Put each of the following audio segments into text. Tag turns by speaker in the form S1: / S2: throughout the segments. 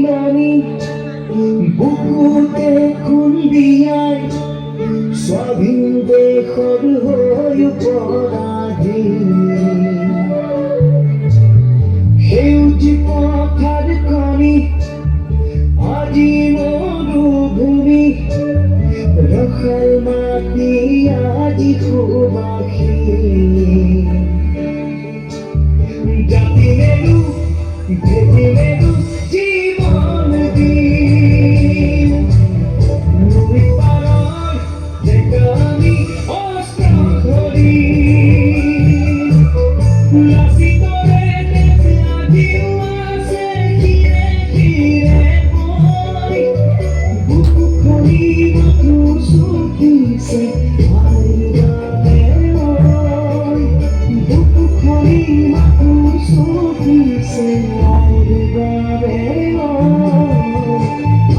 S1: দিননি বুকুতে খুন্দিয়াই স্বাধীন দেশৰ হৈ পৰাধীন সেউজী পথাৰ কণী আজি মৰুভূমি ৰসাল মাটি আজি সুবাসী জাতি মেৰু ভেটি মেৰু জীৱন দিন নৈ পাৰৰ ডেকা আমি অস্ত্ৰ ধৰি লাচিতৰে তেজ আজিও আছে শিৰে শিৰে বৈ বুকু খনি মাথোঁ চুপিছে আইৰ বাবে বুকু খনি মাথোঁ চুপিছে আইৰ বাবে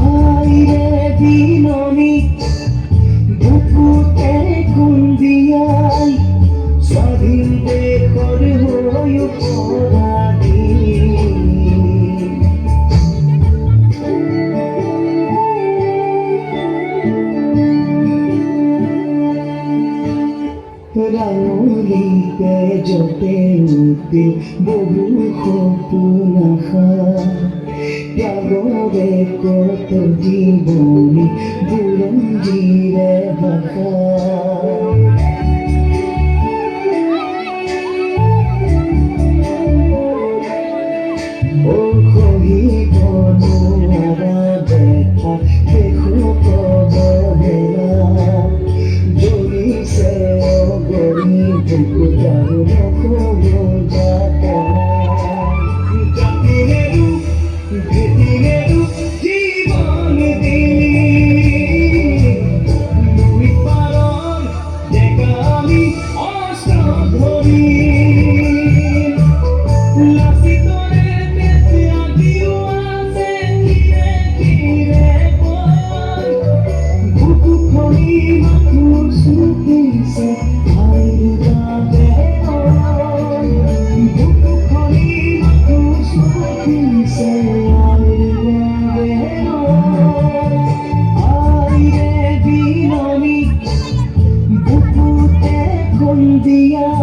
S1: আইৰে দিননি বুকুতে খুন্দিয়াই স্বাধীন দেশৰ হৈ পৰাধীন ৰাঙলীতে য'তে উঠিল বহু সপোন আশা ত্যাগৰে কত জীৱনী বুৰঞ্জীৰে ভাষা সহিব নোৱাৰা দেখা দেখো অৱহেলা জ্বলিছে অগণি বুকুত আৰু নকৰো যাতনা জাতি মেৰু ভেটি মেৰু জীৱন দিন নৈ পাৰৰ ডেকা আমি অস্ত্ৰ ধৰি লাচিতৰে তেজ আজিও আছে শিৰে শিৰে বৈ বুকু খনি মাথোঁ চুপিছে আইৰ বাবে বুকু খনি মাথোঁ চুপিছে আইৰ বাবে আইৰে দিননি বুকুতে খুন্দিয়াই